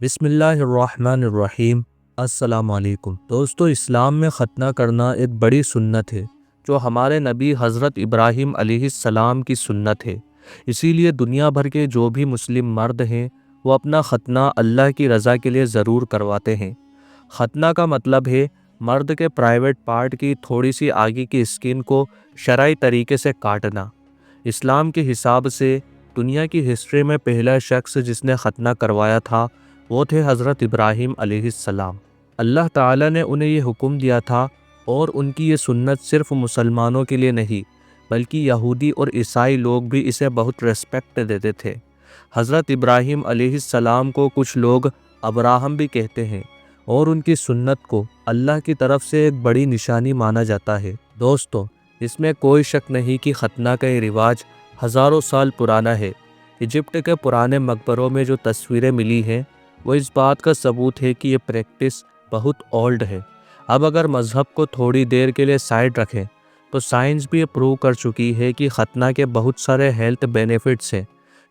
بسم اللہ الرحمن الرحیم۔ السلام علیکم دوستو، اسلام میں ختنہ کرنا ایک بڑی سنت ہے جو ہمارے نبی حضرت ابراہیم علیہ السلام کی سنت ہے۔ اسی لیے دنیا بھر کے جو بھی مسلم مرد ہیں وہ اپنا ختنہ اللہ کی رضا کے لیے ضرور کرواتے ہیں۔ ختنہ کا مطلب ہے مرد کے پرائیویٹ پارٹ کی تھوڑی سی آگے کی اسکن کو شرعی طریقے سے کاٹنا۔ اسلام کے حساب سے دنیا کی ہسٹری میں پہلا شخص جس نے ختنہ کروایا تھا وہ تھے حضرت ابراہیم علیہ السلام۔ اللہ تعالیٰ نے انہیں یہ حکم دیا تھا اور ان کی یہ سنت صرف مسلمانوں کے لیے نہیں بلکہ یہودی اور عیسائی لوگ بھی اسے بہت ریسپیکٹ دیتے تھے۔ حضرت ابراہیم علیہ السلام کو کچھ لوگ ابراہم بھی کہتے ہیں اور ان کی سنت کو اللہ کی طرف سے ایک بڑی نشانی مانا جاتا ہے۔ دوستو، اس میں کوئی شک نہیں کہ ختنہ کا یہ رواج ہزاروں سال پرانا ہے۔ ایجپٹ کے پرانے مقبروں میں جو تصویریں ملی ہیں وہ اس بات کا ثبوت ہے کہ یہ پریکٹس بہت اولڈ ہے۔ اب اگر مذہب کو تھوڑی دیر کے لیے سائیڈ رکھیں تو سائنس بھی یہ پروو کر چکی ہے کہ ختنہ کے بہت سارے ہیلتھ بینیفٹس ہیں،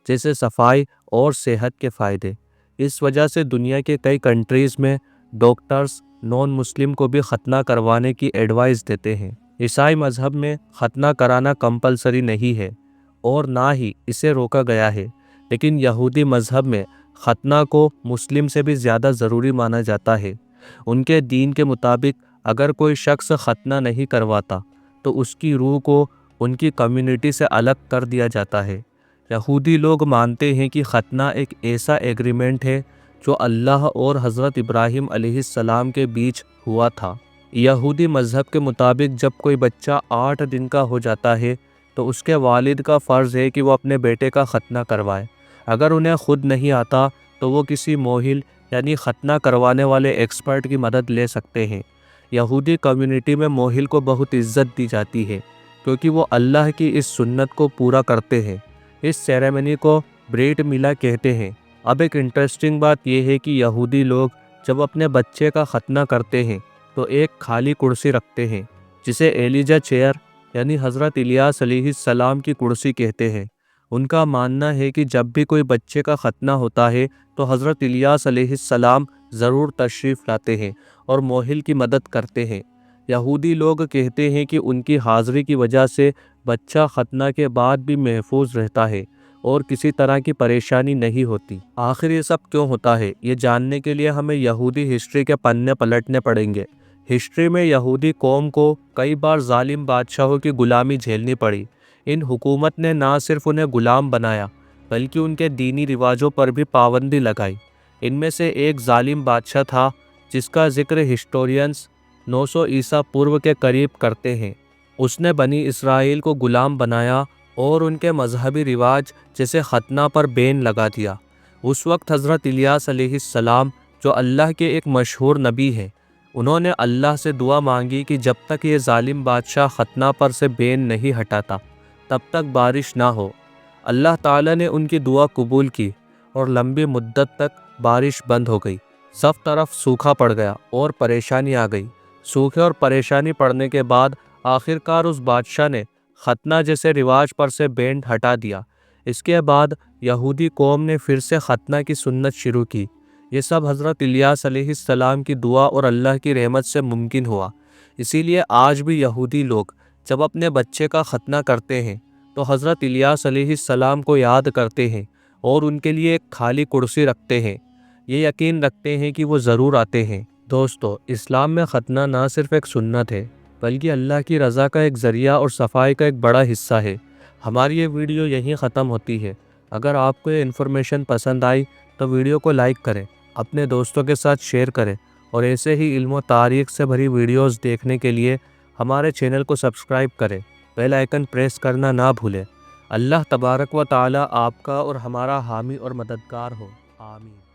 جیسے صفائی اور صحت کے فائدے۔ اس وجہ سے دنیا کے کئی کنٹریز میں ڈاکٹرز نان مسلم کو بھی ختنہ کروانے کی ایڈوائز دیتے ہیں۔ عیسائی مذہب میں ختنہ کرانا کمپلسری نہیں ہے اور نہ ہی اسے روکا گیا ہے، لیکن یہودی مذہب میں ختنہ کو مسلم سے بھی زیادہ ضروری مانا جاتا ہے۔ ان کے دین کے مطابق اگر کوئی شخص ختنہ نہیں کرواتا تو اس کی روح کو ان کی کمیونٹی سے الگ کر دیا جاتا ہے۔ یہودی لوگ مانتے ہیں کہ ختنہ ایک ایسا ایگریمنٹ ہے جو اللہ اور حضرت ابراہیم علیہ السلام کے بیچ ہوا تھا۔ یہودی مذہب کے مطابق جب کوئی بچہ 8 دن کا ہو جاتا ہے تو اس کے والد کا فرض ہے کہ وہ اپنے بیٹے کا ختنہ کروائے۔ اگر انہیں خود نہیں آتا تو وہ کسی موہل یعنی ختنہ کروانے والے ایکسپرٹ کی مدد لے سکتے ہیں۔ یہودی کمیونٹی میں موہل کو بہت عزت دی جاتی ہے کیونکہ وہ اللہ کی اس سنت کو پورا کرتے ہیں۔ اس سیریمنی کو بریٹ ملا کہتے ہیں۔ اب ایک انٹرسٹنگ بات یہ ہے کہ یہودی لوگ جب اپنے بچے کا ختنہ کرتے ہیں تو ایک خالی کرسی رکھتے ہیں جسے ایلیجا چیئر یعنی حضرت الیاس علیہ السلام کی کرسی کہتے ہیں۔ ان کا ماننا ہے کہ جب بھی کوئی بچے کا ختنہ ہوتا ہے تو حضرت الیاس علیہ السلام ضرور تشریف لاتے ہیں اور موہل کی مدد کرتے ہیں۔ یہودی لوگ کہتے ہیں کہ ان کی حاضری کی وجہ سے بچہ ختنہ کے بعد بھی محفوظ رہتا ہے اور کسی طرح کی پریشانی نہیں ہوتی۔ آخر یہ سب کیوں ہوتا ہے، یہ جاننے کے لیے ہمیں یہودی ہسٹری کے پنے پلٹنے پڑیں گے۔ ہسٹری میں یہودی قوم کو کئی بار ظالم بادشاہوں کی غلامی جھیلنی پڑی۔ ان حکومت نے نہ صرف انہیں غلام بنایا بلکہ ان کے دینی رواجوں پر بھی پابندی لگائی۔ ان میں سے ایک ظالم بادشاہ تھا جس کا ذکر ہسٹورینز 900 عیسیٰ پورو کے قریب کرتے ہیں۔ اس نے بنی اسرائیل کو غلام بنایا اور ان کے مذہبی رواج جیسے ختنہ پر بین لگا دیا۔ اس وقت حضرت الیاس علیہ السلام جو اللہ کے ایک مشہور نبی ہیں، انہوں نے اللہ سے دعا مانگی کہ جب تک یہ ظالم بادشاہ ختنہ پر سے بین نہیں ہٹاتا تب تک بارش نہ ہو۔ اللہ تعالیٰ نے ان کی دعا قبول کی اور لمبی مدت تک بارش بند ہو گئی۔ سب طرف سوکھا پڑ گیا اور پریشانی آ گئی۔ سوکھے اور پریشانی پڑنے کے بعد آخرکار اس بادشاہ نے ختنہ جیسے رواج پر سے بین ہٹا دیا۔ اس کے بعد یہودی قوم نے پھر سے ختنہ کی سنت شروع کی۔ یہ سب حضرت الیاس علیہ السلام کی دعا اور اللہ کی رحمت سے ممکن ہوا۔ اسی لیے آج بھی یہودی لوگ جب اپنے بچے کا ختنہ کرتے ہیں تو حضرت الیاس علیہ السلام کو یاد کرتے ہیں اور ان کے لیے ایک خالی کرسی رکھتے ہیں۔ یہ یقین رکھتے ہیں کہ وہ ضرور آتے ہیں۔ دوستو، اسلام میں ختنہ نہ صرف ایک سنت ہے بلکہ اللہ کی رضا کا ایک ذریعہ اور صفائی کا ایک بڑا حصہ ہے۔ ہماری یہ ویڈیو یہیں ختم ہوتی ہے۔ اگر آپ کو یہ انفارمیشن پسند آئی تو ویڈیو کو لائک کریں، اپنے دوستوں کے ساتھ شیئر کریں اور ایسے ہی علم و تاریخ سے بھری ویڈیوز دیکھنے کے لیے ہمارے چینل کو سبسکرائب کریں، بیل آئیکن پریس کرنا نہ بھولیں۔ اللہ تبارک و تعالی آپ کا اور ہمارا حامی اور مددگار ہو، آمین۔